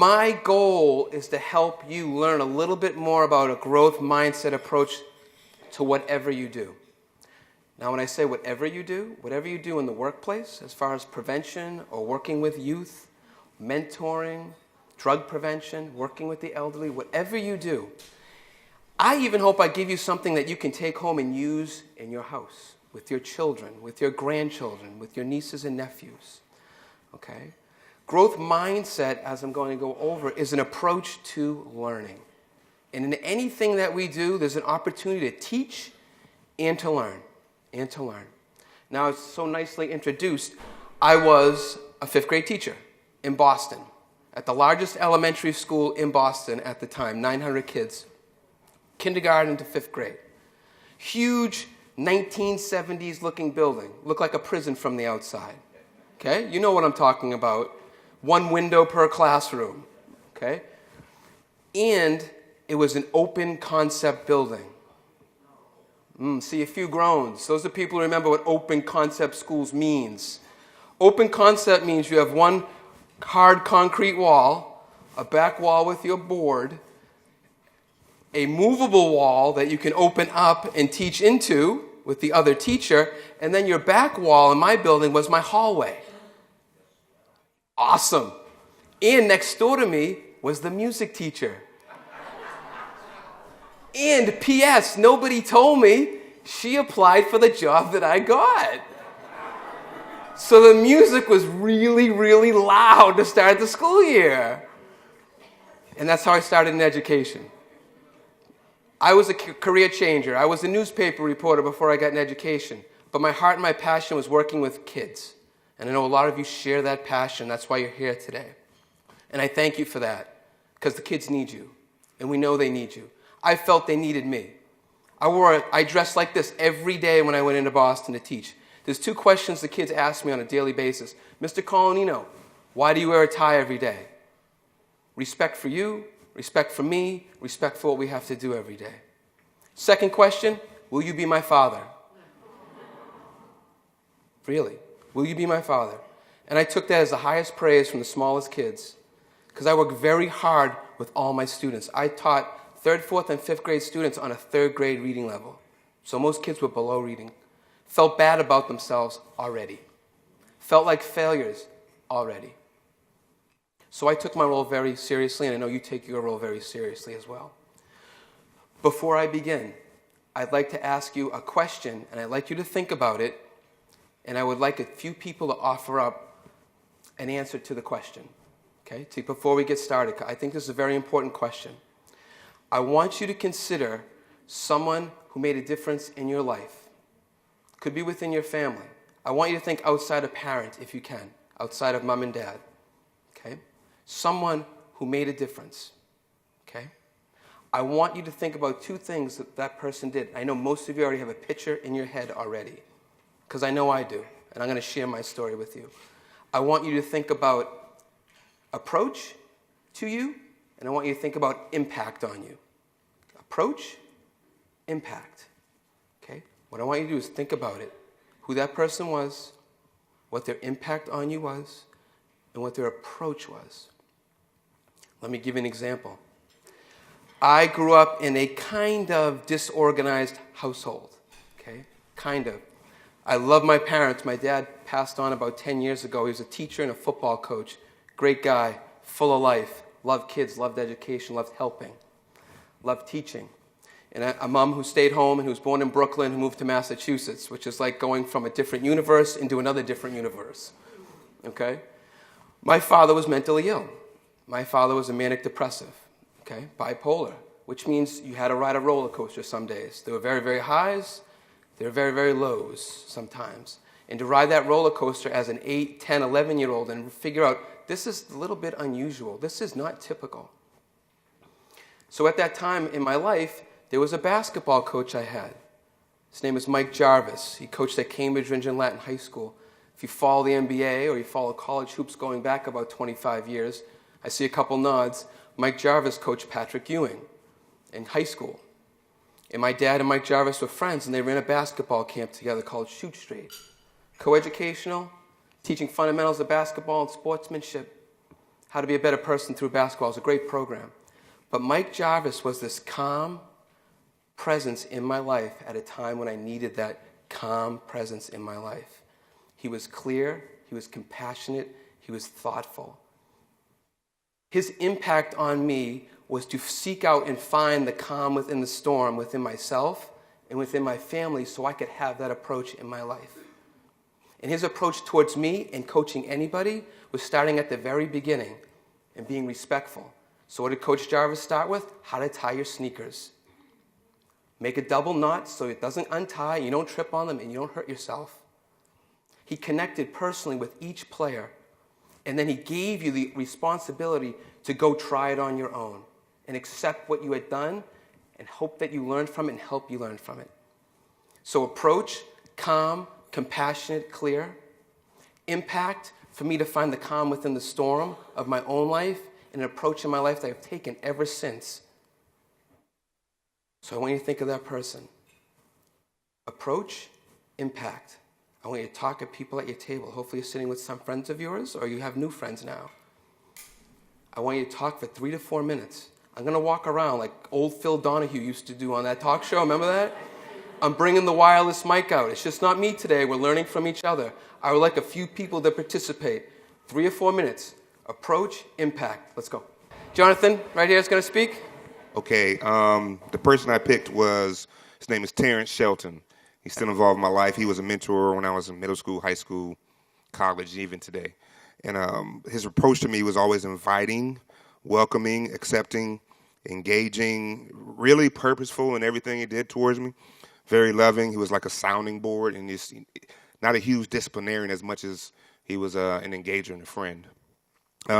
My goal is to help you learn a little bit more about a growth mindset approach to whatever you do. Now, when I say whatever you do in the workplace, as far as prevention or working with youth, mentoring, drug prevention, working with the elderly, whatever you do, I even hope I give you something that you can take home and use in your house, with your children, with your grandchildren, with your nieces and nephews. Okay? Growth mindset, as I'm going to go over, is an approach to learning. And in anything that we do, there's an opportunity to teach and to learn. Now, it's so nicely introduced. I was a 5th grade teacher in Boston, at the largest elementary school in Boston at the time, 900 kids, kindergarten to 5th grade. Huge 1970s looking building, looked like a prison from the outside. Okay, you know what I'm talking about. 1 window per classroom. Okay, and it was an open concept building. See a few groans. Those are people who remember what open concept schools means. Open concept means you have one hard concrete wall, a back wall with your board, a movable wall that you can open up and teach into with the other teacher, and then your back wall in my building was my hallway. Awesome. And next door to me was the music teacher. And P.S., nobody told me she applied for the job that I got. So the music was really, really loud to start the school year. And that's how I started in education. I was a career changer. I was a newspaper reporter before I got in education. But my heart and my passion was working with kids. And I know a lot of you share that passion. That's why you're here today. And I thank you for that, because the kids need you. And we know they need you. I felt they needed me. I dressed like this every day when I went into Boston to teach. There's 2 questions the kids ask me on a daily basis. Mr. Colannino, why do you wear a tie every day? Respect for you, respect for me, respect for what we have to do every day. Second question, will you be my father? Really, will you be my father? And I took that as the highest praise from the smallest kids, because I worked very hard with all my students. I taught 3rd, 4th, and 5th grade students on a 3rd grade reading level. So most kids were below reading. Felt bad about themselves already. Felt like failures already. So I took my role very seriously, and I know you take your role very seriously as well. Before I begin, I'd like to ask you a question, and I'd like you to think about it, and I would like a few people to offer up an answer to the question. Okay? So before we get started, I think this is a very important question. I want you to consider someone who made a difference in your life. Could be within your family. I want you to think outside of parent, if you can, outside of mom and dad. Okay? Someone who made a difference. Okay? I want you to think about 2 things that that person did. I know most of you already have a picture in your head already, because I know I do, and I'm going to share my story with you. I want you to think about approach to you, and I want you to think about impact on you. Approach, impact. Okay? What I want you to do is think about it. Who that person was, what their impact on you was, and what their approach was. Let me give you an example. I grew up in a kind of disorganized household. Okay? Kind of. I love my parents. My dad passed on about 10 years ago. He was a teacher and a football coach. Great guy, full of life. Loved kids, loved education, loved helping, loved teaching. And a mom who stayed home and who was born in Brooklyn, who moved to Massachusetts, which is like going from a different universe into another different universe. Okay? My father was mentally ill. My father was a manic depressive, okay? Bipolar, which means you had to ride a roller coaster some days. There were very, very highs. There were very, very lows sometimes. And to ride that roller coaster as an 8, 10, 11-year-old and figure out, this is a little bit unusual. This is not typical. So at that time in my life, there was a basketball coach I had. His name was Mike Jarvis. He coached at Cambridge Ringen Latin High School. If you follow the NBA or you follow college hoops going back about 25 years, I see a couple nods. Mike Jarvis coached Patrick Ewing in high school. And my dad and Mike Jarvis were friends, and they ran a basketball camp together called Shoot Straight. Coeducational, teaching fundamentals of basketball and sportsmanship, How to Be a Better Person Through Basketball. It was a great program. But Mike Jarvis was this calm presence in my life at a time when I needed that calm presence in my life. He was clear, he was compassionate, he was thoughtful. His impact on me was to seek out and find the calm within the storm within myself and within my family so I could have that approach in my life. And his approach towards me and coaching anybody was starting at the very beginning and being respectful. So what did Coach Jarvis start with? How to tie your sneakers. Make a double knot so it doesn't untie, you don't trip on them, and you don't hurt yourself. He connected personally with each player, and then he gave you the responsibility to go try it on your own and accept what you had done and hope that you learned from it and help you learn from it. So approach, calm, compassionate, clear. Impact, for me to find the calm within the storm of my own life and an approach in my life that I've taken ever since. So I want you to think of that person. Approach, impact. I want you to talk to people at your table. Hopefully you're sitting with some friends of yours or you have new friends now. I want you to talk for 3 to 4 minutes. I'm going to walk around like old Phil Donahue used to do on that talk show. Remember that? I'm bringing the wireless mic out. It's just not me today. We're learning from each other. I would like a few people to participate. 3 or 4 minutes. Approach, impact. Let's go. Jonathan, right here, is going to speak. Okay, the person I picked his name is Terrence Shelton. He's still involved in my life. He was a mentor when I was in middle school, high school, college, even today. And his approach to me was always inviting, welcoming, accepting, engaging, really purposeful in everything he did towards me. Very loving. He was like a sounding board, and he's not a huge disciplinarian as much as he was an engager and a friend.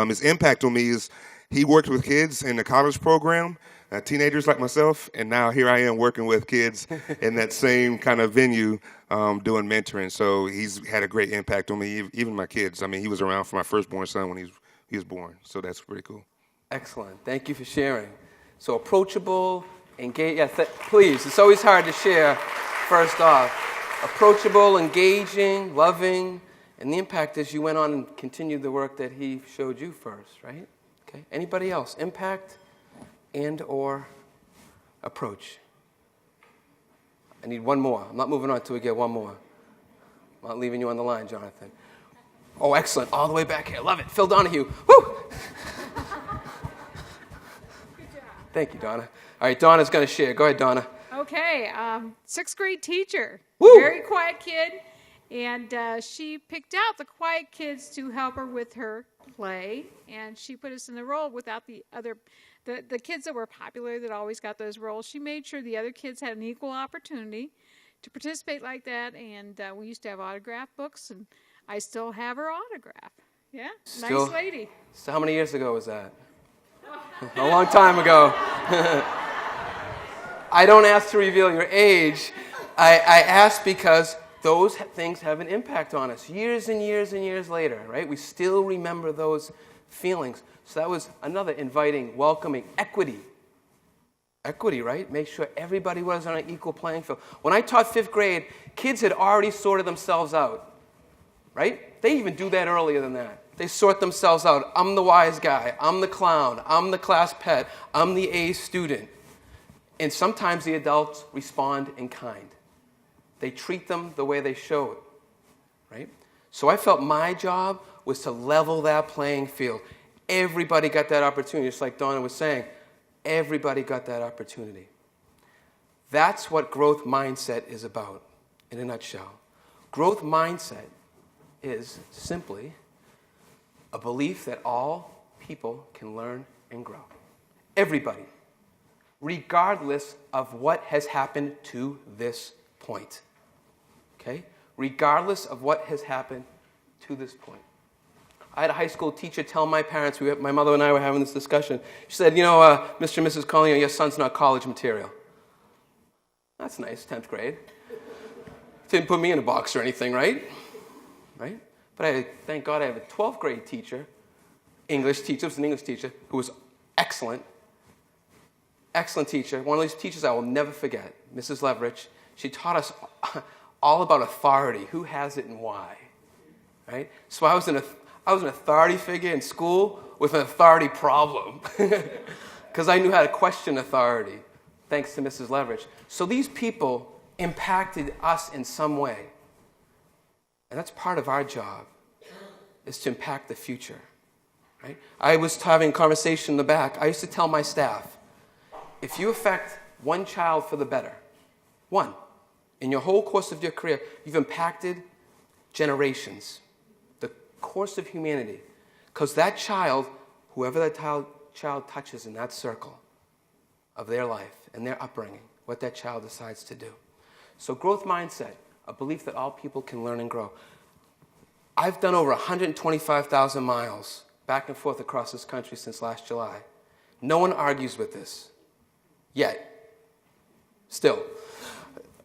His impact on me is he worked with kids in the college program, teenagers like myself, and now here I am working with kids in that same kind of venue doing mentoring. So he's had a great impact on me, even my kids. I mean, he was around for my firstborn son when he was born, so that's pretty cool. Excellent. Thank you for sharing. So approachable, engage. Yeah, please. It's always hard to share first off. Approachable, engaging, loving, and the impact is you went on and continued the work that he showed you first, right? Okay. Anybody else? Impact and or approach. I need one more. I'm not moving on until we get one more. I'm not leaving you on the line, Jonathan. Oh, excellent. All the way back here. Love it. Phil Donahue. Woo! Thank you, Donna. All right, Donna's going to share. Go ahead, Donna. Okay, 6th grade teacher. Woo! Very quiet kid. And she picked out the quiet kids to help her with her play. And she put us in the role without the kids that were popular that always got those roles. She made sure the other kids had an equal opportunity to participate like that. And we used to have autograph books, and I still have her autograph. Yeah, nice lady. So how many years ago was that? A long time ago. I don't ask to reveal your age. I ask because those things have an impact on us years and years and years later, right? We still remember those feelings. So that was another inviting, welcoming, equity. Equity, right? Make sure everybody was on an equal playing field. When I taught 5th grade, kids had already sorted themselves out, right? They even do that earlier than that. They sort themselves out. I'm the wise guy. I'm the clown. I'm the class pet. I'm the A student. And sometimes the adults respond in kind. They treat them the way they show it, right? So I felt my job was to level that playing field. Everybody got that opportunity, just like Donna was saying. Everybody got that opportunity. That's what growth mindset is about, in a nutshell. Growth mindset is simply a belief that all people can learn and grow. Everybody, regardless of what has happened to this point. Okay? Regardless of what has happened to this point. I had a high school teacher tell my parents, my mother and I were having this discussion. She said, Mr. and Mrs. Colannino, your son's not college material. That's nice, 10th grade. Didn't put me in a box or anything, right? Right? But thank God I have a 12th grade teacher, English teacher, was an English teacher, who was excellent. Excellent teacher. One of these teachers I will never forget, Mrs. Leverich. She taught us all about authority, who has it and why. Right? So I was I was an authority figure in school with an authority problem because I knew how to question authority, thanks to Mrs. Leverage. So these people impacted us in some way. And that's part of our job, is to impact the future. Right? I was having a conversation in the back. I used to tell my staff, if you affect one child for the better, one, in your whole course of your career, you've impacted generations, the course of humanity. Because that child, whoever that child touches in that circle of their life and their upbringing, what that child decides to do. So growth mindset, a belief that all people can learn and grow. I've done over 125,000 miles back and forth across this country since last July. No one argues with this. Yet. Still.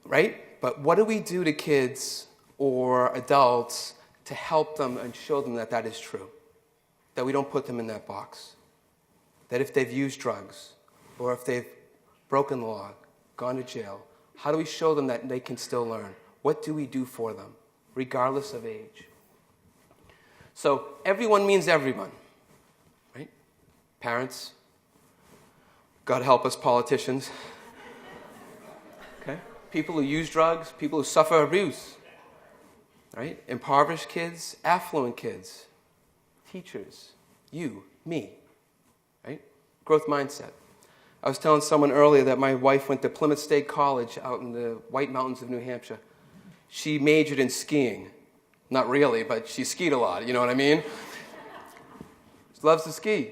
Right? But what do we do to kids or adults to help them and show them that that is true? That we don't put them in that box. That if they've used drugs or if they've broken the law, gone to jail, how do we show them that they can still learn? What do we do for them, regardless of age? So everyone means everyone, right? Parents, God help us politicians, okay? People who use drugs, people who suffer abuse, right? Impoverished kids, affluent kids, teachers, you, me, right? Growth mindset. I was telling someone earlier that my wife went to Plymouth State College out in the White Mountains of New Hampshire. She majored in skiing. Not really, but she skied a lot, you know what I mean? She loves to ski.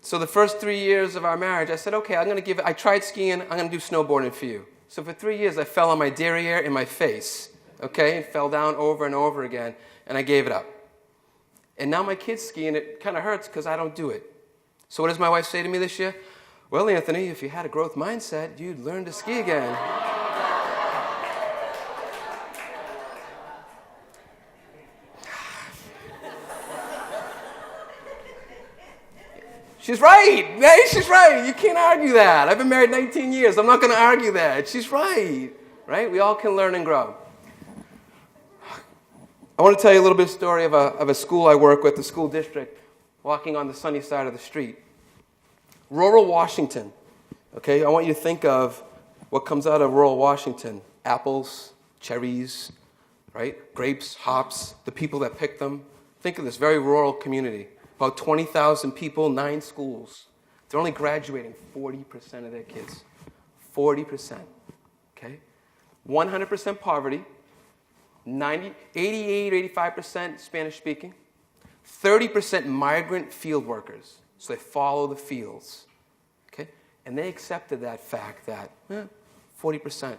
So the first 3 years of our marriage, I said, okay, I tried skiing, I'm going to do snowboarding for you. So for 3 years, I fell on my derriere in my face, okay? And fell down over and over again, and I gave it up. And now my kids ski, and it kind of hurts because I don't do it. So what does my wife say to me this year? Well, Anthony, if you had a growth mindset, you'd learn to ski again. She's right. Hey, she's right. You can't argue that. I've been married 19 years. I'm not going to argue that. She's right. Right? We all can learn and grow. I want to tell you a little bit of story of a school I work with, the school district, walking on the sunny side of the street. Rural Washington. Okay, I want you to think of what comes out of rural Washington. Apples, cherries, right? Grapes, hops, the people that pick them. Think of this very rural community. About 20,000 people, 9 schools. They're only graduating 40% of their kids. 40%. Okay? 100% poverty. 88, 85% Spanish speaking. 30% migrant field workers. So they follow the fields. Okay? And they accepted that fact that 40%.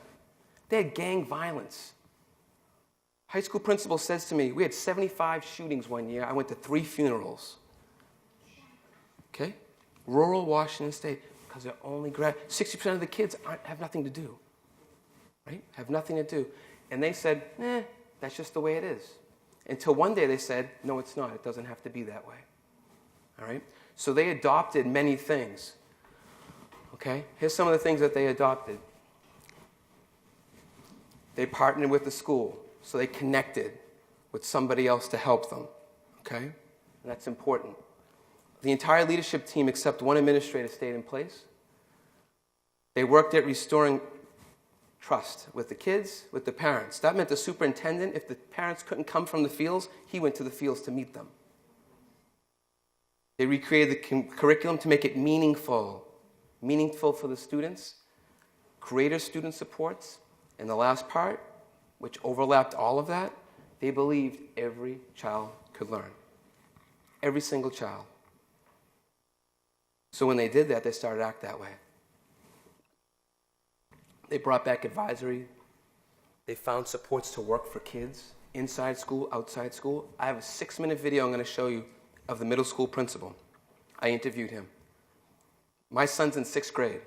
They had gang violence. High school principal says to me, we had 75 shootings one year. I went to 3 funerals. Okay? Rural Washington State, because they're only 60% of the kids have nothing to do. Right? Have nothing to do. And they said, that's just the way it is. Until one day they said, no, it's not. It doesn't have to be that way. All right? So they adopted many things. Okay? Here's some of the things that they adopted. They partnered with the school, so they connected with somebody else to help them. Okay? And that's important. The entire leadership team, except one administrator, stayed in place. They worked at restoring trust with the kids, with the parents. That meant the superintendent, if the parents couldn't come from the fields, he went to the fields to meet them. They recreated the curriculum to make it meaningful for the students, greater student supports, and the last part, which overlapped all of that, they believed every child could learn. Every single child. So when they did that, they started to act that way. They brought back advisory. They found supports to work for kids, inside school, outside school. I have a 6-minute video I'm going to show you of the middle school principal. I interviewed him. My son's in 6th grade.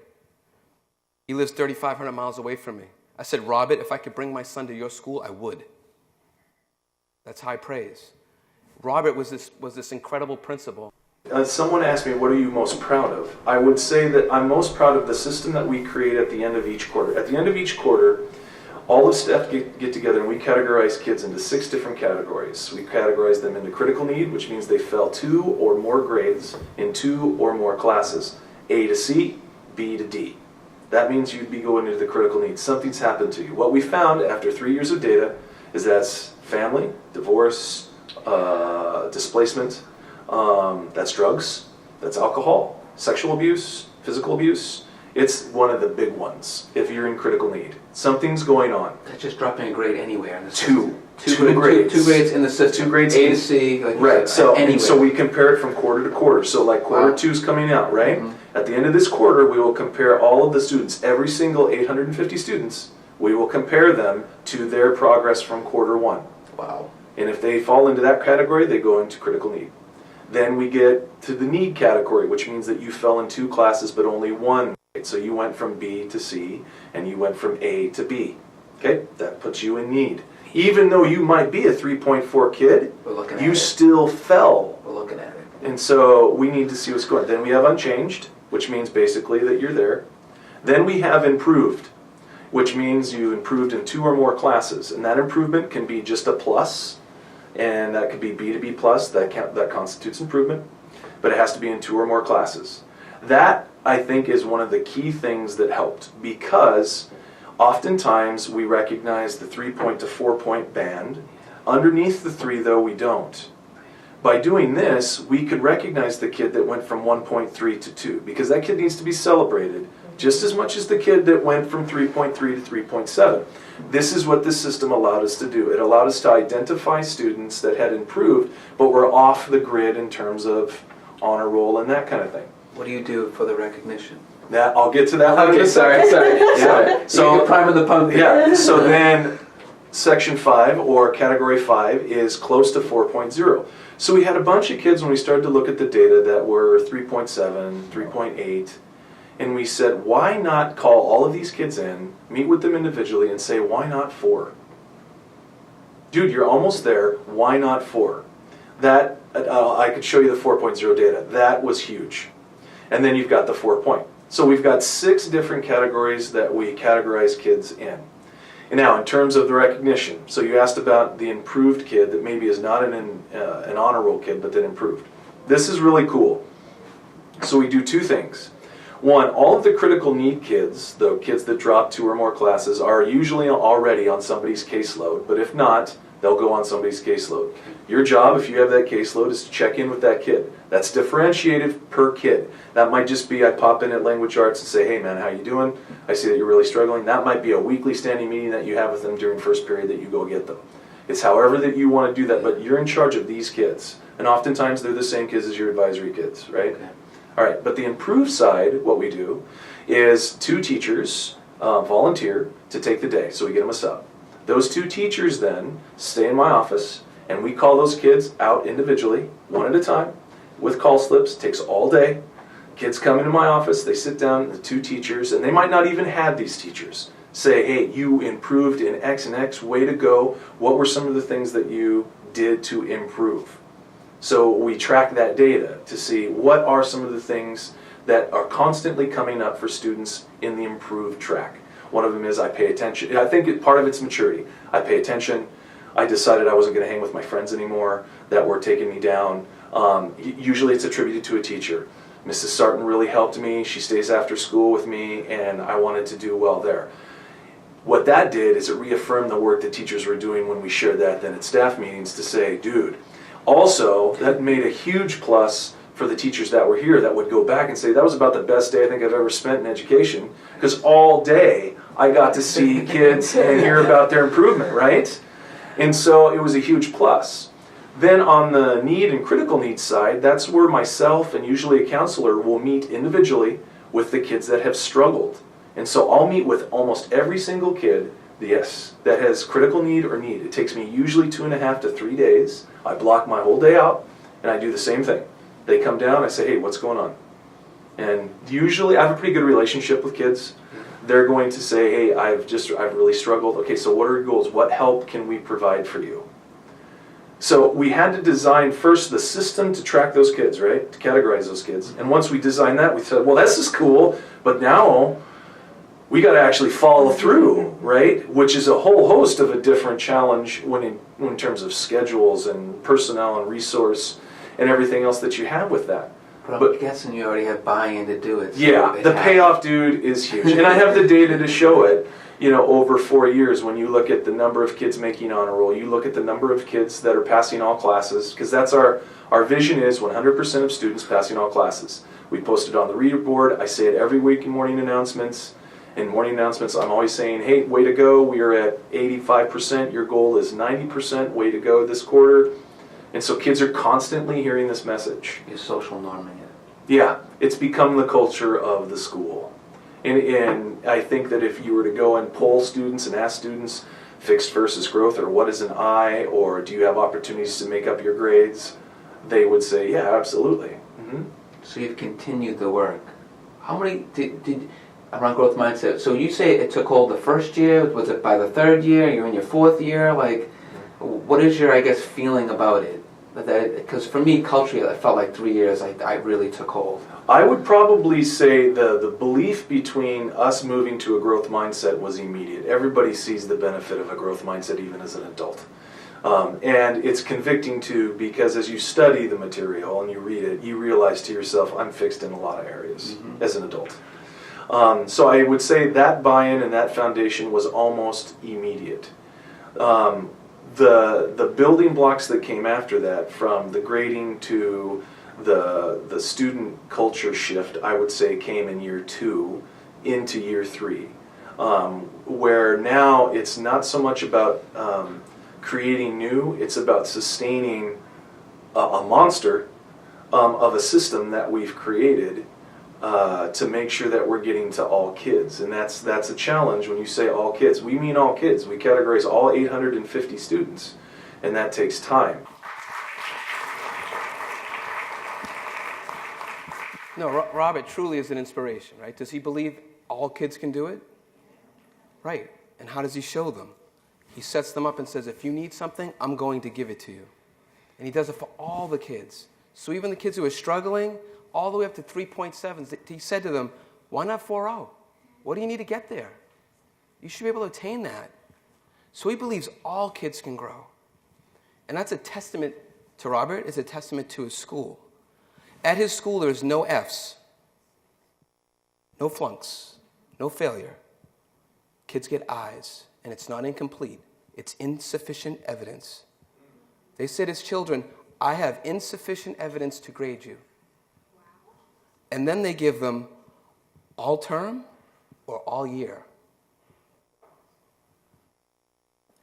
He lives 3,500 miles away from me. I said, Robert, if I could bring my son to your school, I would. That's high praise. Robert was this incredible principal. Someone asked me, what are you most proud of? I would say that I'm most proud of the system that we create at the end of each quarter. At the end of each quarter, All of staff get together and we categorize kids into 6 different categories. We categorize them into critical need, which means they fell 2 or more grades in 2 or more classes. A to C, B to D. That means you'd be going into the critical needs. Something's happened to you. What we found after 3 years of data is that's family, divorce, displacement, that's drugs, that's alcohol, sexual abuse, physical abuse. It's one of the big ones if you're in critical need. Something's going on. That's just dropping a grade anywhere in the Two. system. Two grades. 2 grades in the system. 2 grades. A to C. Like Right. So anywhere. we compare it from quarter to quarter. So like quarter Wow. 2 is coming out, right? At the end of this quarter, we will compare all of the students, every single 850 students. We will compare them to their progress from quarter 1. Wow. And if they fall into that category, they go into critical need. Then we get to the need category, which means that you fell in 2 classes but only 1. So you went from B to C, and you went from A to B. Okay, that puts you in need. Even though you might be a 3.4 kid, We're looking at you it. still fell. We're looking at it. And so we need to see what's going on. Then we have unchanged, which means basically that you're there. Then we have improved, which means you improved in 2 or more classes. And that improvement can be just a plus, and that could be B to B plus, that constitutes improvement. But it has to be in 2 or more classes. That, I think, is one of the key things that helped, because oftentimes we recognize the 3-point to 4-point band. Underneath the 3, though, we don't. By doing this, we could recognize the kid that went from 1.3 to 2, because that kid needs to be celebrated just as much as the kid that went from 3.3 to 3.7. This is what this system allowed us to do. It allowed us to identify students that had improved, but were off the grid in terms of honor roll and that kind of thing. What do you do for the recognition? That, I'll get to that one. Okay, sorry. Yeah. So you're priming the pump. Yeah, so then section 5 or category 5 is close to 4.0. So we had a bunch of kids when we started to look at the data that were 3.7, 3.8, and we said, why not call all of these kids in, meet with them individually, and say, why not 4? Dude, you're almost there, why not 4? That, I could show you the 4.0 data. That was huge. And then you've got the 4-point. So we've got 6 different categories that we categorize kids in. And now, in terms of the recognition, so you asked about the improved kid that maybe is not an honor roll kid, but that improved. This is really cool. So we do 2 things. One, all of the critical need kids, the kids that drop 2 or more classes, are usually already on somebody's caseload, but if not, they'll go on somebody's caseload. Your job, if you have that caseload, is to check in with that kid. That's differentiated per kid. That might just be I pop in at language arts and say, hey man, how you doing? I see that you're really struggling. That might be a weekly standing meeting that you have with them during first period that you go get them. It's however that you want to do that, but you're in charge of these kids. And oftentimes they're the same kids as your advisory kids, right? Okay. All right, but the improved side, what we do, is 2 teachers volunteer to take the day, so we get them a sub. Those 2 teachers then stay in my office, and we call those kids out individually, one at a time, with call slips. Takes all day. Kids come into my office, they sit down, the 2 teachers, and they might not even have these teachers, say, hey, you improved in X and X, way to go. What were some of the things that you did to improve? So we track that data to see what are some of the things that are constantly coming up for students in the improved track. One of them is I pay attention. I think part of it's maturity. I pay attention. I decided I wasn't going to hang with my friends anymore that were taking me down. Usually it's attributed to a teacher. Mrs. Sarton really helped me. She stays after school with me, and I wanted to do well there. What that did is it reaffirmed the work that teachers were doing when we shared that then at staff meetings to say, dude, also that made a huge plus for the teachers that were here that would go back and say, that was about the best day I think I've ever spent in education, because all day I got to see kids and hear about their improvement, right? And so it was a huge plus. Then on the need and critical needs side, that's where myself and usually a counselor will meet individually with the kids that have struggled. And so I'll meet with almost every single kid, yes, that has critical need or need. It takes me usually 2.5 to 3 days. I block my whole day out and I do the same thing. They come down, I say, hey, what's going on? And usually I have a pretty good relationship with kids. They're going to say, hey, I've really struggled. Okay, so what are your goals? What help can we provide for you? So we had to design first the system to track those kids, right? To categorize those kids. And once we designed that, we said, well, this is cool, but now we got to actually follow through, right? Which is a whole host of a different challenge when in terms of schedules and personnel and resource and everything else that you have with that. But I'm guessing you already have buy-in to do it. So Yeah, the payoff, dude, is huge. And I have the data to show it, over 4 years. When you look at the number of kids making honor roll, you look at the number of kids that are passing all classes, because that's our vision is 100% of students passing all classes. We post it on the reader board. I say it every week in morning announcements. In morning announcements, I'm always saying, hey, way to go. We are at 85%. Your goal is 90%. Way to go this quarter. And so kids are constantly hearing this message. You're social norming it. Yeah, it's become the culture of the school. And I think that if you were to go and poll students and ask students fixed versus growth, or what is an I, or do you have opportunities to make up your grades, they would say, yeah, absolutely. Mm-hmm. So you've continued the work. How many did around growth mindset? So you say it took hold the first year. Was it by the third year? You're in your fourth year. Like, what is your, I guess, feeling about it? Because for me, culturally, it felt like 3 years. I really took hold. I would probably say the belief between us moving to a growth mindset was immediate. Everybody sees the benefit of a growth mindset even as an adult. And it's convicting too, because as you study the material and you read it, you realize to yourself, I'm fixed in a lot of areas as an adult. So I would say that buy-in and that foundation was almost immediate. The building blocks that came after that, from the grading to the student culture shift, I would say came in year 2 into year 3, where now it's not so much about creating new, it's about sustaining a monster of a system that we've created to make sure that we're getting to all kids. And that's a challenge when you say all kids. We mean all kids. We categorize all 850 students, and that takes time. No, Robert truly is an inspiration, right? Does he believe all kids can do it? Right. And how does he show them? He sets them up and says, if you need something, I'm going to give it to you. And he does it for all the kids. So even the kids who are struggling, all the way up to 3.7s, he said to them, why not 4.0? What do you need to get there? You should be able to attain that. So he believes all kids can grow. And that's a testament to Robert. It's a testament to his school. At his school, there's no Fs, no flunks, no failure. Kids get Is, and it's not incomplete. It's insufficient evidence. They said as children, I have insufficient evidence to grade you. And then they give them all term or all year.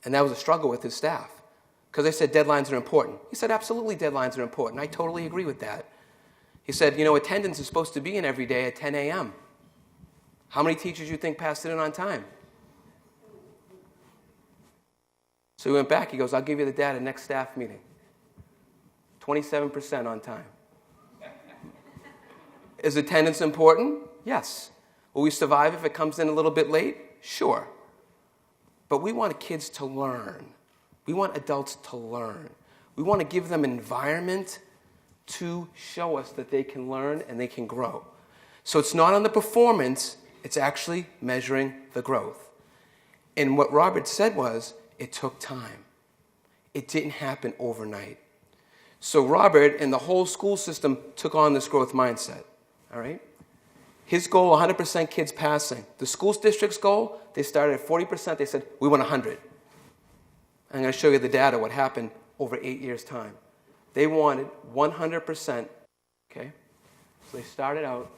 And that was a struggle with his staff, because they said deadlines are important. He said, absolutely, deadlines are important. I totally agree with that. He said, attendance is supposed to be in every day at 10 a.m. How many teachers do you think passed it in on time? So he went back. He goes, I'll give you the data next staff meeting. 27% on time. Is attendance important? Yes. Will we survive if it comes in a little bit late? Sure. But we want kids to learn. We want adults to learn. We want to give them an environment to show us that they can learn and they can grow. So it's not on the performance, it's actually measuring the growth. And what Robert said was, it took time. It didn't happen overnight. So Robert and the whole school system took on this growth mindset. All right? His goal, 100% kids passing. The school district's goal, they started at 40%. They said, we want 100. I'm going to show you the data, what happened over 8 years' time. They wanted 100%, okay? So they started out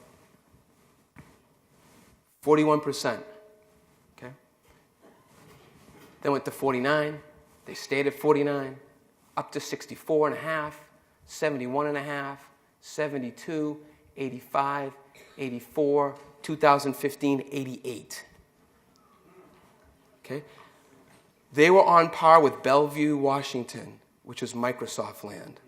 41%, okay? Then went to 49. They stayed at 49, up to 64.5, 71.5, 72, 85, 84, 2015, 88. Okay? They were on par with Bellevue, Washington, which is Microsoft land.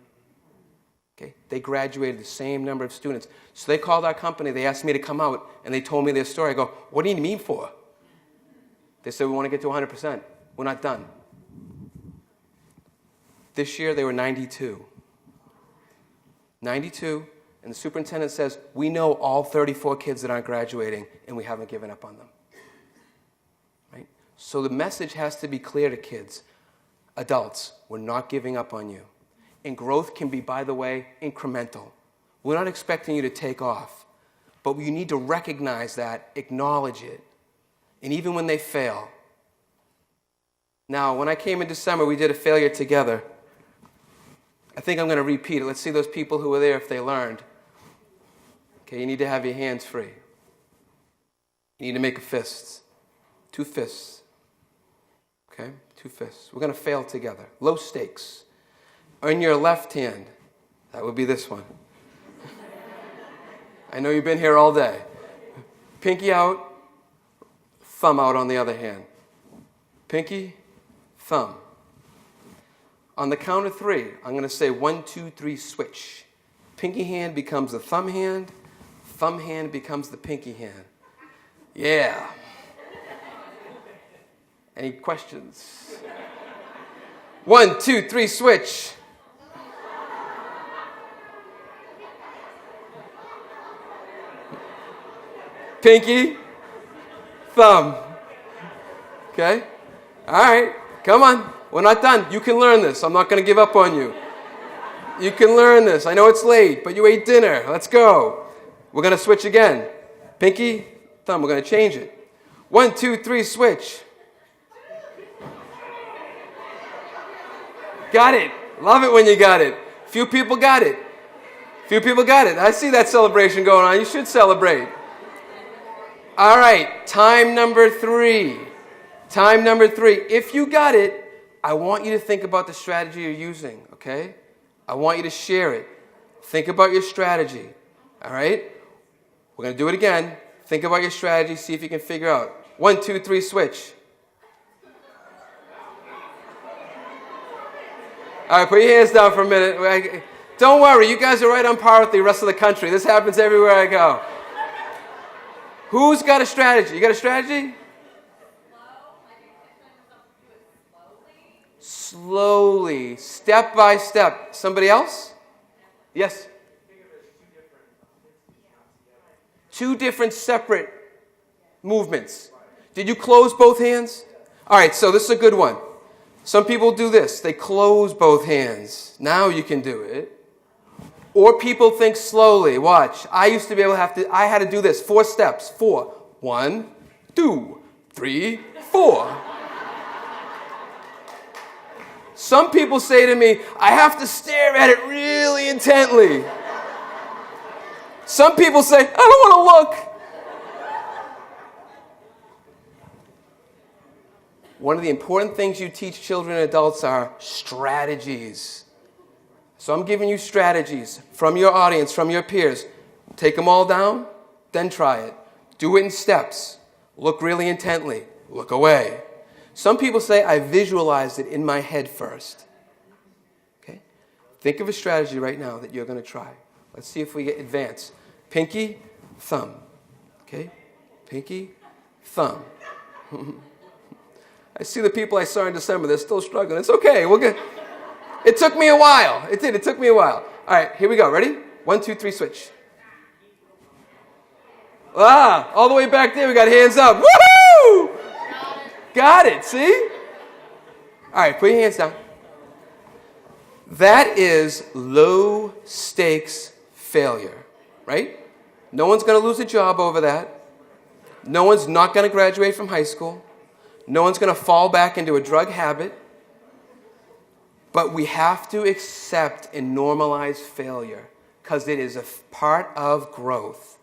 Okay? They graduated the same number of students. So they called our company, they asked me to come out, and they told me their story. I go, what do you need me for? They said, we want to get to 100%. We're not done. This year, they were 92. 92, and the superintendent says, we know all 34 kids that aren't graduating, and we haven't given up on them. So the message has to be clear to kids. Adults, we're not giving up on you. And growth can be, by the way, incremental. We're not expecting you to take off. But you need to recognize that, acknowledge it. And even when they fail. Now, when I came in December, we did a failure together. I think I'm going to repeat it. Let's see those people who were there if they learned. Okay, you need to have your hands free. You need to make a fist. 2 fists. Okay, 2 fists. We're going to fail together. Low stakes. On your left hand, that would be this one. I know you've been here all day. Pinky out, thumb out on the other hand. Pinky, thumb. On the count of 3, I'm going to say 1, 2, 3, switch. Pinky hand becomes the thumb hand becomes the pinky hand. Yeah. Any questions? 1, 2, 3, switch. Pinky, thumb. Okay? All right. Come on. We're not done. You can learn this. I'm not going to give up on you. You can learn this. I know it's late, but you ate dinner. Let's go. We're going to switch again. Pinky, thumb. We're going to change it. 1, 2, 3, switch. Got it. Love it when you got it. Few people got it. Few people got it. I see that celebration going on. You should celebrate. All right. Time number 3. Time number 3. If you got it, I want you to think about the strategy you're using, okay? I want you to share it. Think about your strategy, all right? We're going to do it again. Think about your strategy. See if you can figure out. 1, 2, 3, switch. All right, put your hands down for a minute. Don't worry, you guys are right on par with the rest of the country. This happens everywhere I go. Who's got a strategy? You got a strategy? Slowly, step by step. Somebody else? Yes? 2 different separate movements. Did you close both hands? All right, so this is a good one. Some people do this. They close both hands. Now you can do it. Or people think slowly. Watch. I used to be able to I had to do this. 4 steps. 4. 1, 2, 3, 4. Some people say to me, I have to stare at it really intently. Some people say, I don't want to look. One of the important things you teach children and adults are strategies. So I'm giving you strategies from your audience, from your peers. Take them all down, then try it. Do it in steps. Look really intently. Look away. Some people say, I visualized it in my head first. Okay? Think of a strategy right now that you're going to try. Let's see if we get advanced. Pinky, thumb. Okay? Pinky, thumb. I see the people I saw in December. They're still struggling. It's okay. We'll get... It took me a while. It did. It took me a while. All right, here we go. Ready? 1, 2, 3, switch. All the way back there, we got hands up. Woohoo! Got it. See? All right, put your hands down. That is low stakes failure, right? No one's going to lose a job over that. No one's not going to graduate from high school. No one's going to fall back into a drug habit. But we have to accept and normalize failure because it is a part of growth.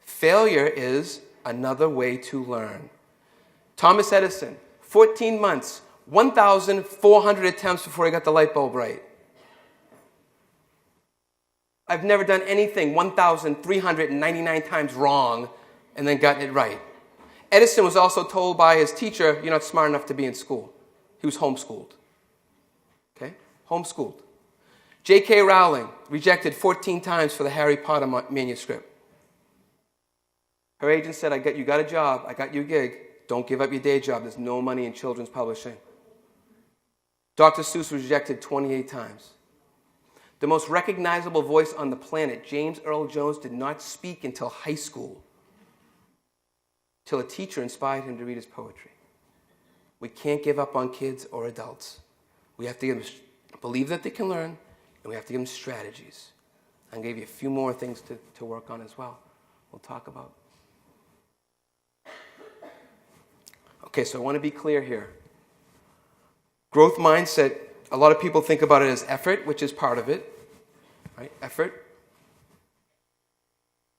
Failure is another way to learn. Thomas Edison, 14 months, 1,400 attempts before he got the light bulb right. I've never done anything 1,399 times wrong and then gotten it right. Edison was also told by his teacher, you're not smart enough to be in school. He was homeschooled. Okay? Homeschooled. J.K. Rowling, rejected 14 times for the Harry Potter manuscript. Her agent said, you got a job. I got you a gig. Don't give up your day job. There's no money in children's publishing. Dr. Seuss was rejected 28 times. The most recognizable voice on the planet, James Earl Jones, did not speak until high school, till a teacher inspired him to read his poetry. We can't give up on kids or adults. We have to believe that they can learn, and we have to give them strategies. I'll give you a few more things to work on as well. We'll talk about. Okay, so I want to be clear here. Growth mindset, a lot of people think about it as effort, which is part of it. Right? Effort.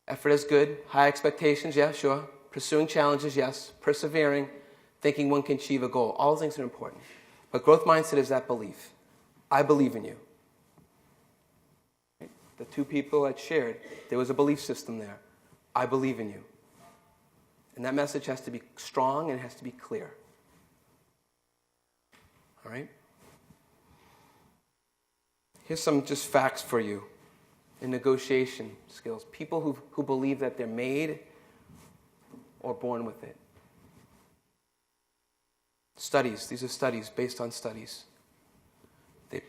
Effort is good. High expectations, yeah, sure. Pursuing challenges, yes. Persevering. Thinking one can achieve a goal. All those things are important. But growth mindset is that belief. I believe in you. Right? The two people that shared, there was a belief system there. I believe in you. And that message has to be strong and it has to be clear. All right? Here's some just facts for you in negotiation skills. People who believe that they're made or born with it. Studies. These are studies based on studies. They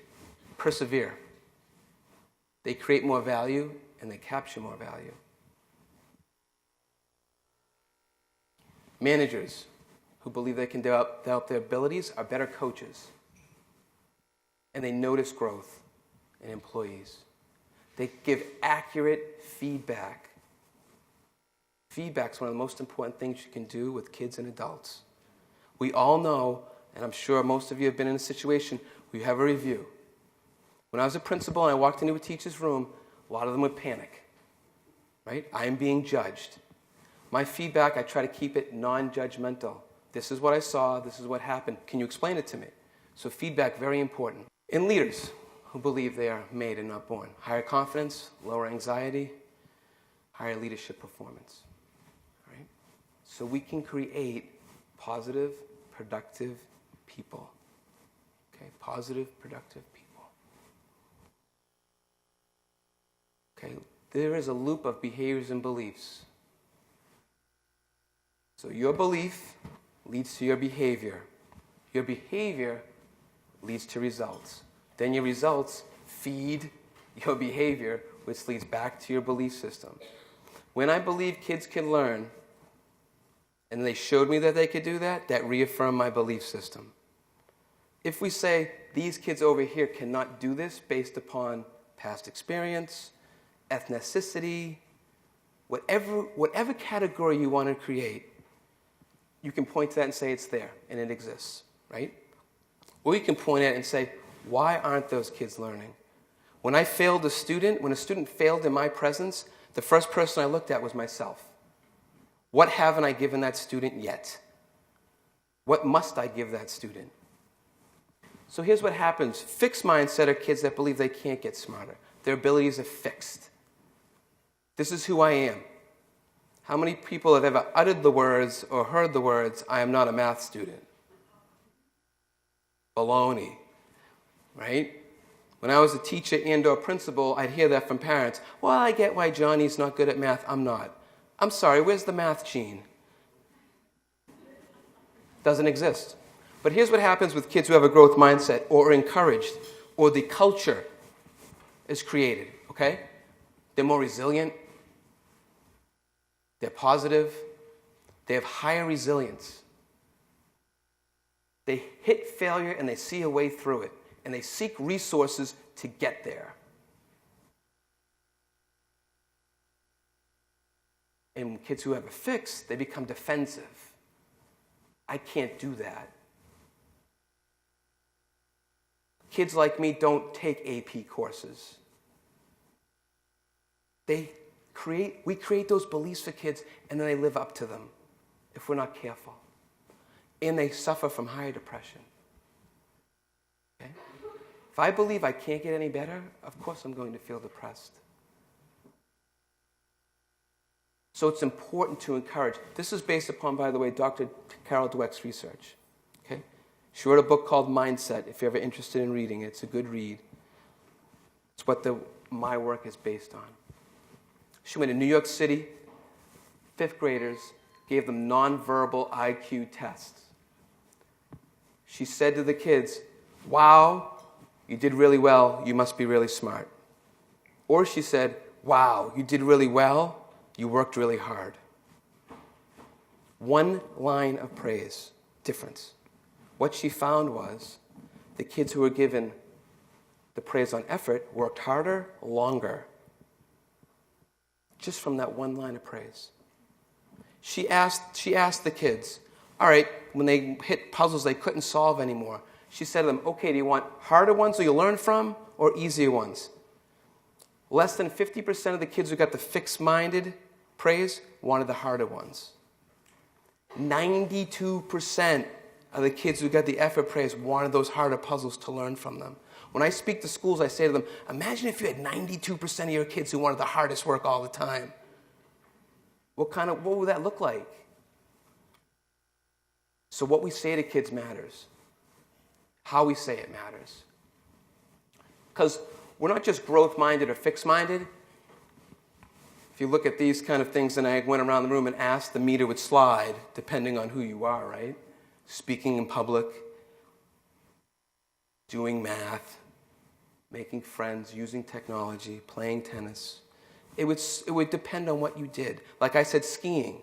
persevere. They create more value and they capture more value. Managers who believe they can develop their abilities are better coaches. And they notice growth in employees. They give accurate feedback. Feedback is one of the most important things you can do with kids and adults. We all know, and I'm sure most of you have been in a situation where you have a review. When I was a principal and I walked into a teacher's room, a lot of them would panic. Right? I am being judged. My feedback, I try to keep it non-judgmental. This is what I saw. This is what happened. Can you explain it to me? So feedback, very important. In leaders who believe they are made and not born. Higher confidence, lower anxiety, higher leadership performance. Right? So we can create positive, productive people. Okay, positive, productive people. Okay, there is a loop of behaviors and beliefs. So your belief leads to your behavior. Your behavior leads to results. Then your results feed your behavior, which leads back to your belief system. When I believe kids can learn, and they showed me that they could do that, that reaffirmed my belief system. If we say, these kids over here cannot do this based upon past experience, ethnicity, whatever category you want to create, you can point to that and say it's there, and it exists, right? Or you can point at it and say, why aren't those kids learning? When a student failed in my presence, the first person I looked at was myself. What haven't I given that student yet? What must I give that student? So here's what happens. Fixed mindset are kids that believe they can't get smarter. Their abilities are fixed. This is who I am. How many people have ever uttered the words or heard the words, I am not a math student? Baloney, right? When I was a teacher and or principal, I'd hear that from parents. Well, I get why Johnny's not good at math. I'm not. I'm sorry, where's the math gene? Doesn't exist. But here's what happens with kids who have a growth mindset or are encouraged or the culture is created, okay? They're more resilient. They're positive. They have higher resilience. They hit failure and they see a way through it. And they seek resources to get there. And kids who have a fix, they become defensive. I can't do that. Kids like me don't take AP courses. We create those beliefs for kids, and then they live up to them if we're not careful. And they suffer from higher depression. Okay? If I believe I can't get any better, of course I'm going to feel depressed. So it's important to encourage. This is based upon, by the way, Dr. Carol Dweck's research. Okay? She wrote a book called Mindset, if you're ever interested in reading it. It's a good read. It's what my work is based on. She went to New York City, 5th graders, gave them nonverbal IQ tests. She said to the kids, wow, you did really well, you must be really smart. Or she said, wow, you did really well, you worked really hard. One line of praise, difference. what she found was the kids who were given the praise on effort worked harder, longer. Just from that one line of praise. She asked the kids, all right, when they hit puzzles they couldn't solve anymore, she said to them, okay, do you want harder ones so you learn from or easier ones? Less than 50% of the kids who got the fixed-minded praise wanted the harder ones. 92% of the kids who got the effort praise wanted those harder puzzles to learn from them. When I speak to schools, I say to them, imagine if you had 92% of your kids who wanted the hardest work all the time. What would that look like? So what we say to kids matters. How we say it matters. Because we're not just growth-minded or fixed-minded. If you look at these kind of things, and I went around the room and asked, the meter would slide, depending on who you are, right? Speaking in public, doing math, making friends, using technology, playing tennis. It would depend on what you did. Like I said, skiing.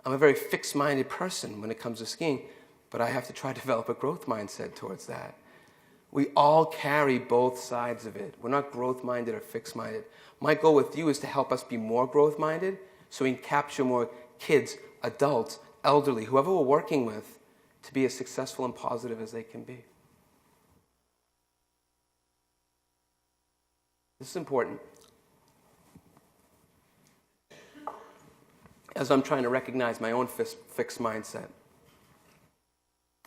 I'm a very fixed-minded person when it comes to skiing, but I have to try to develop a growth mindset towards that. We all carry both sides of it. We're not growth-minded or fixed-minded. My goal with you is to help us be more growth-minded so we can capture more kids, adults, elderly, whoever we're working with, to be as successful and positive as they can be. This is important. As I'm trying to recognize my own fixed mindset.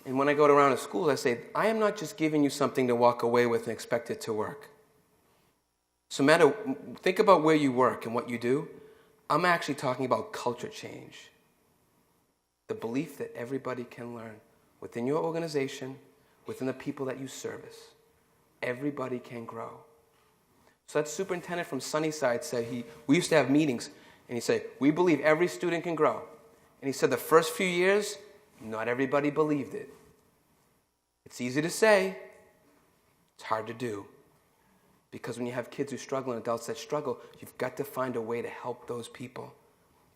And when I go around to schools, I say, I am not just giving you something to walk away with and expect it to work. So think about where you work and what you do. I'm actually talking about culture change. The belief that everybody can learn within your organization, within the people that you service. Everybody can grow. So that superintendent from Sunnyside said we used to have meetings, and he'd say, we believe every student can grow. And he said the first few years, not everybody believed it. It's easy to say, it's hard to do. Because when you have kids who struggle and adults that struggle, you've got to find a way to help those people.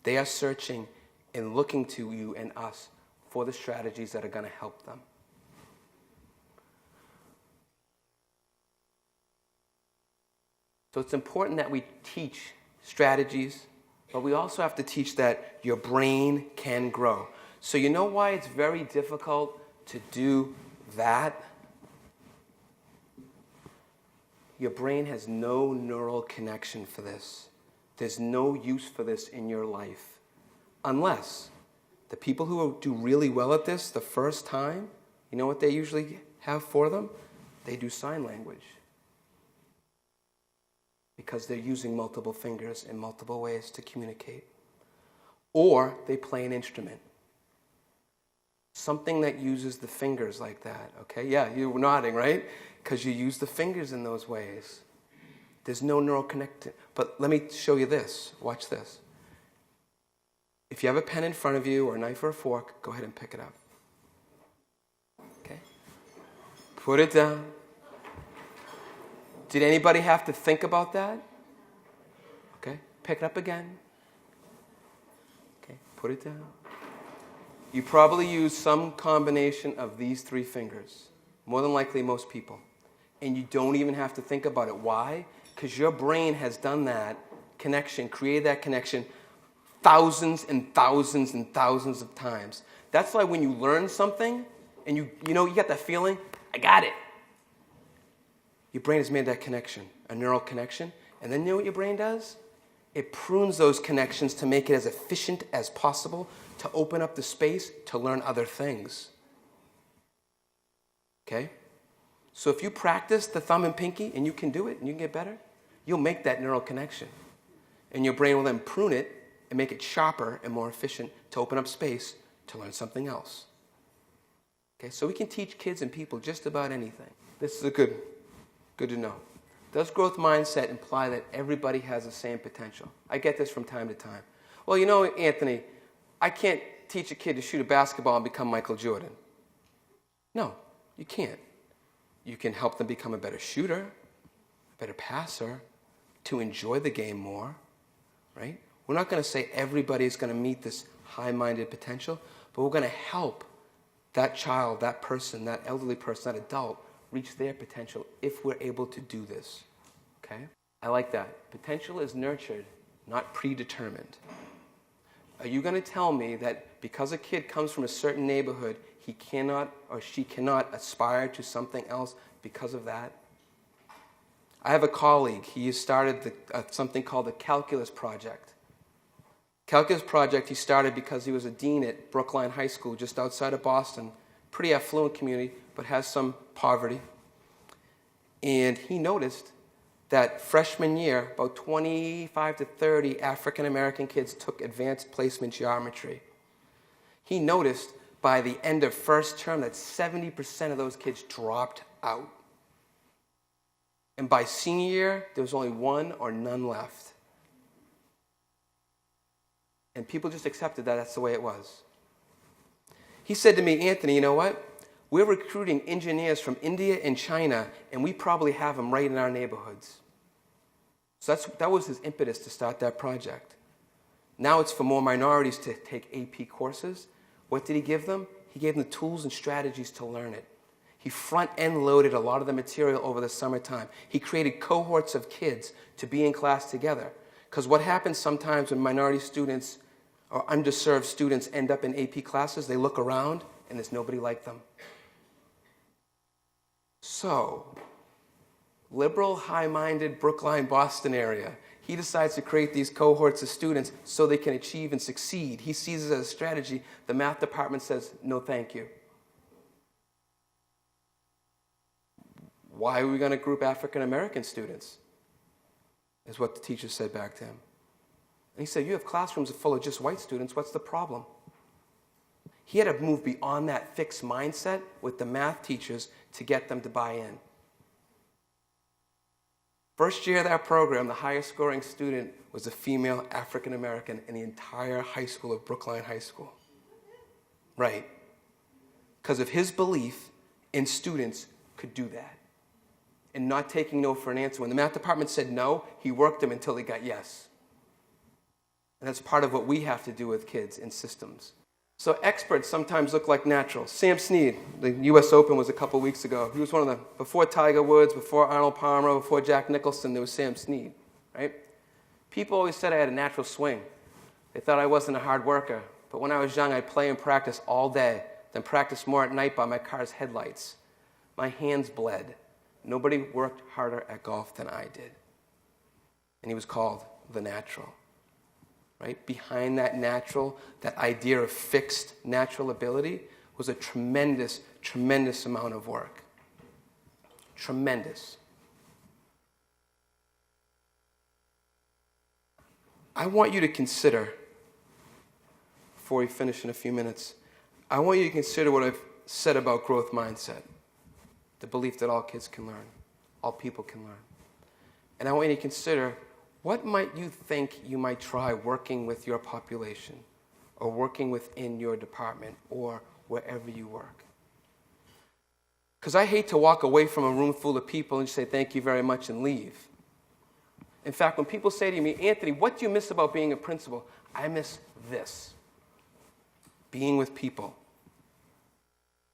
They are searching and looking to you and us for the strategies that are going to help them. So it's important that we teach strategies, but we also have to teach that your brain can grow. So you know why it's very difficult to do that? Your brain has no neural connection for this. There's no use for this in your life. Unless the people who do really well at this the first time, you know what they usually have for them? They do sign language. Because they're using multiple fingers in multiple ways to communicate. Or they play an instrument. Something that uses the fingers like that, okay? Yeah, you're nodding, right? Because you use the fingers in those ways. There's no neural connection. But let me show you this. Watch this. If you have a pen in front of you or a knife or a fork, go ahead and pick it up. Okay? Put it down. Did anybody have to think about that? Okay, pick it up again. Okay, put it down. You probably use some combination of these three fingers. More than likely, most people. And you don't even have to think about it. Why? Because your brain has done that connection, created that connection thousands and thousands and thousands of times. That's why when you learn something and you get that feeling, I got it. Your brain has made that connection, a neural connection. And then you know what your brain does? It prunes those connections to make it as efficient as possible to open up the space to learn other things. Okay? So if you practice the thumb and pinky and you can do it and you can get better, you'll make that neural connection. And your brain will then prune it and make it sharper and more efficient to open up space to learn something else. Okay? So we can teach kids and people just about anything. This is good to know. Does growth mindset imply that everybody has the same potential? I get this from time to time. Well, Anthony, I can't teach a kid to shoot a basketball and become Michael Jordan. No, you can't. You can help them become a better shooter, a better passer, to enjoy the game more, right? We're not going to say everybody is going to meet this high-minded potential, but we're going to help that child, that person, that elderly person, that adult reach their potential if we're able to do this. Okay? I like that. Potential is nurtured, not predetermined. Are you going to tell me that because a kid comes from a certain neighborhood, he cannot or she cannot aspire to something else because of that? I have a colleague. He started something called the Calculus Project. Calculus Project he started because he was a dean at Brookline High School just outside of Boston. Pretty affluent community, but has some poverty. And he noticed that freshman year, about 25 to 30 African American kids took advanced placement geometry. He noticed by the end of first term that 70% of those kids dropped out. And by senior year, there was only one or none left. And people just accepted that that's the way it was. He said to me, Anthony, you know what? We're recruiting engineers from India and China, and we probably have them right in our neighborhoods. So that was his impetus to start that project. Now it's for more minorities to take AP courses. What did he give them? He gave them the tools and strategies to learn it. He front-end loaded a lot of the material over the summertime. He created cohorts of kids to be in class together. Because what happens sometimes when minority students or underserved students end up in AP classes, they look around and there's nobody like them. So, liberal, high-minded Brookline, Boston area, he decides to create these cohorts of students so they can achieve and succeed. He sees it as a strategy. The math department says, no thank you. Why are we going to group African American students? Is what the teacher said back to him. And he said, you have classrooms full of just white students. What's the problem? He had to move beyond that fixed mindset with the math teachers to get them to buy in. First year of that program, the highest scoring student was a female African American in the entire high school of Brookline High School. Right. Because of his belief in students could do that. And not taking no for an answer. When the math department said no, he worked them until he got yes. And that's part of what we have to do with kids in systems. So experts sometimes look like natural. Sam Snead, the U.S. Open was a couple weeks ago. He was one of the, before Tiger Woods, before Arnold Palmer, before Jack Nicholson, there was Sam Snead, right? People always said I had a natural swing. They thought I wasn't a hard worker. But when I was young, I'd play and practice all day, then practice more at night by my car's headlights. My hands bled. Nobody worked harder at golf than I did. And he was called the natural. Right? Behind that natural, that idea of fixed natural ability was a tremendous, tremendous amount of work. Tremendous. I want you to consider, before we finish in a few minutes, I want you to consider what I've said about growth mindset. The belief that all kids can learn, all people can learn. And I want you to consider, what might you think you might try working with your population or working within your department or wherever you work? Because I hate to walk away from a room full of people and say thank you very much and leave. In fact, when people say to me, Anthony, what do you miss about being a principal? I miss this. Being with people.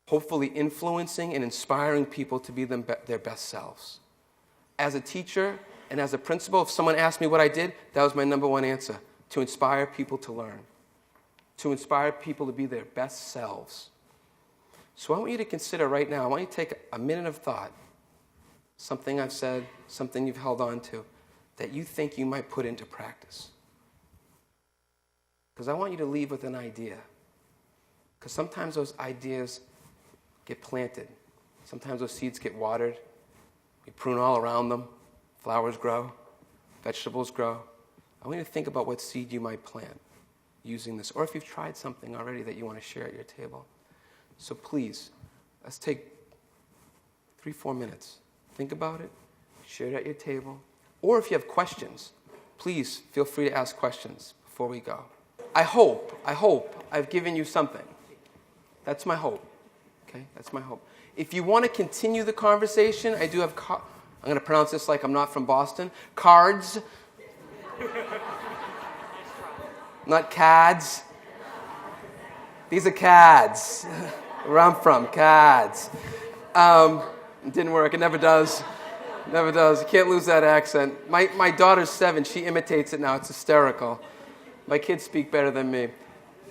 Hopefully influencing and inspiring people to be their best selves. As a teacher and as a principal, if someone asked me what I did, that was my number one answer. To inspire people to learn. To inspire people to be their best selves. So I want you to consider right now, I want you to take a minute of thought. Something I've said, something you've held on to, that you think you might put into practice. Because I want you to leave with an idea. Because sometimes those ideas get planted. Sometimes those seeds get watered. We prune all around them. Flowers grow. Vegetables grow. I want you to think about what seed you might plant using this. Or if you've tried something already that you want to share at your table. So please, let's take 3-4 minutes. Think about it. Share it at your table. Or if you have questions, please feel free to ask questions before we go. I hope I've given you something. That's my hope. Okay, that's my hope. If you want to continue the conversation, I do have, I'm going to pronounce this like I'm not from Boston, cards. Not cads. These are cads. Where I'm from, cards. It didn't work. It never does. Never does. You can't lose that accent. My daughter's 7. She imitates it now. It's hysterical. My kids speak better than me.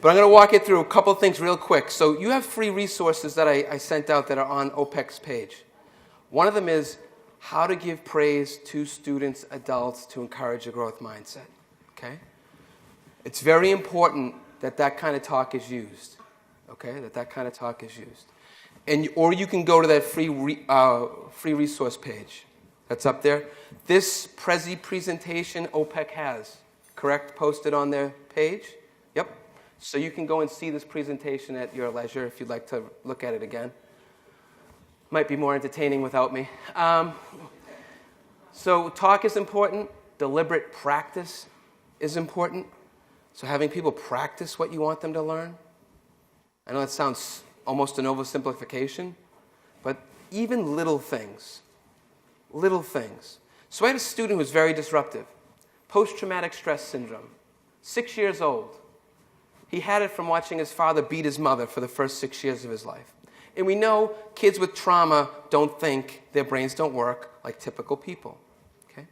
But I'm going to walk you through a couple of things real quick. So you have free resources that I sent out that are on OPEC's page. One of them is how to give praise to students, adults, to encourage a growth mindset. Okay? It's very important that that kind of talk is used. Okay? That kind of talk is used. Or you can go to that free resource page that's up there. This Prezi presentation OPEC has, correct? Posted on their page? Yep. So you can go and see this presentation at your leisure if you'd like to look at it again. Might be more entertaining without me. So talk is important. Deliberate practice is important. So having people practice what you want them to learn. I know that sounds almost an oversimplification, but even little things. So I had a student who was very disruptive. Post-traumatic stress syndrome. 6 years old. He had it from watching his father beat his mother for the first 6 years of his life. And we know kids with trauma don't think, their brains don't work like typical people. Okay?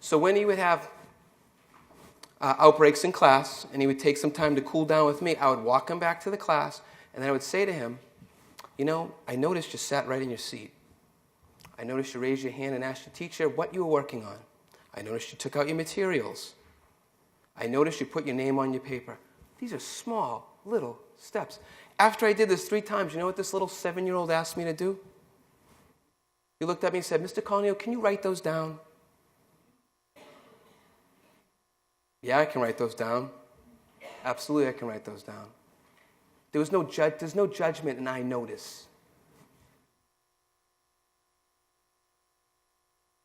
So when he would have outbreaks in class, and he would take some time to cool down with me, I would walk him back to the class, and then I would say to him, you know, I noticed you sat right in your seat. I noticed you raised your hand and asked your teacher what you were working on. I noticed you took out your materials. I noticed you put your name on your paper. These are small, little steps. After I did this 3 times, you know what this little 7-year-old asked me to do? He looked at me and said, Mr. Colannino, can you write those down? Yeah, I can write those down. Absolutely, I can write those down. There's no judgment, and I notice.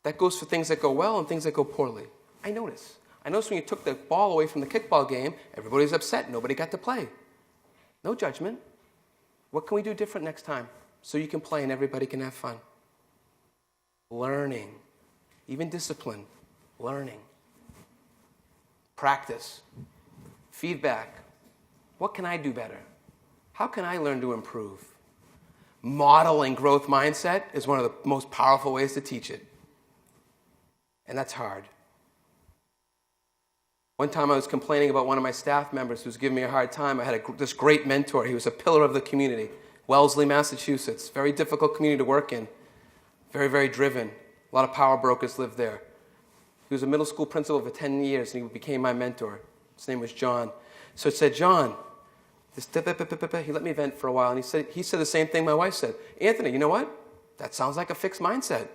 That goes for things that go well and things that go poorly. I notice. I noticed when you took the ball away from the kickball game, everybody's upset. Nobody got to play. No judgment. What can we do different next time so you can play and everybody can have fun? Learning. Even discipline. Learning. Practice. Feedback. What can I do better? How can I learn to improve? Modeling growth mindset is one of the most powerful ways to teach it. And that's hard. One time I was complaining about one of my staff members who was giving me a hard time. I had this great mentor. He was a pillar of the community. Wellesley, Massachusetts. Very difficult community to work in. Very, very driven. A lot of power brokers lived there. He was a middle school principal for 10 years, and he became my mentor. His name was John. So it said, John, he let me vent for a while, and he said the same thing my wife said. Anthony, you know what? That sounds like a fixed mindset.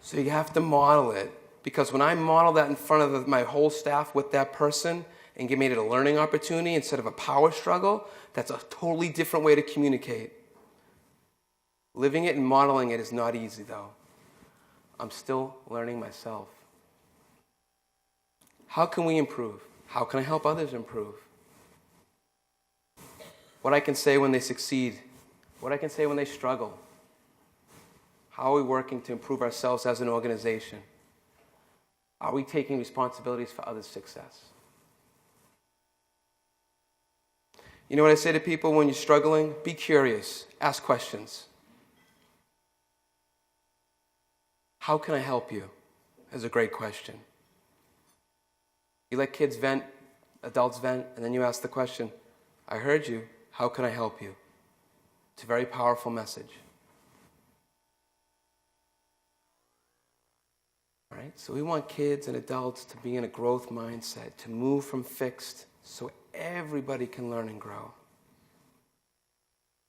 So you have to model it, because when I model that in front of my whole staff with that person and made it a learning opportunity instead of a power struggle, that's a totally different way to communicate. Living it and modeling it is not easy, though. I'm still learning myself. How can we improve? How can I help others improve? What I can say when they succeed. What I can say when they struggle. How are we working to improve ourselves as an organization? Are we taking responsibilities for others' success? You know what I say to people when you're struggling? Be curious. Ask questions. How can I help you? Is a great question. You let kids vent, adults vent, and then you ask the question, I heard you. How can I help you? It's a very powerful message. Right? So we want kids and adults to be in a growth mindset, to move from fixed so everybody can learn and grow.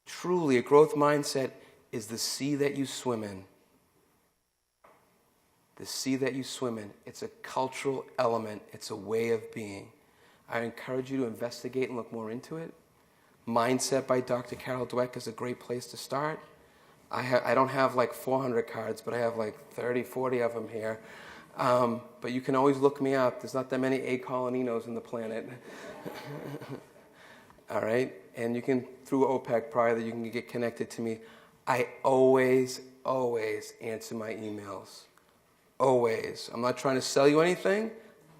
Truly, a growth mindset is the sea that you swim in. The sea that you swim in. It's a cultural element. It's a way of being. I encourage you to investigate and look more into it. Mindset by Dr. Carol Dweck is a great place to start. I don't have like 400 cards, but I have like 30, 40 of them here. But you can always look me up. There's not that many Collanninos on the planet. All right? And you can, through OPEC prior, that you can get connected to me. I always always answer my emails. Always. I'm not trying to sell you anything.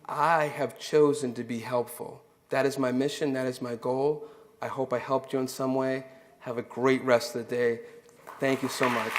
I have chosen to be helpful. That is my mission. That is my goal. I hope I helped you in some way. Have a great rest of the day. Thank you so much.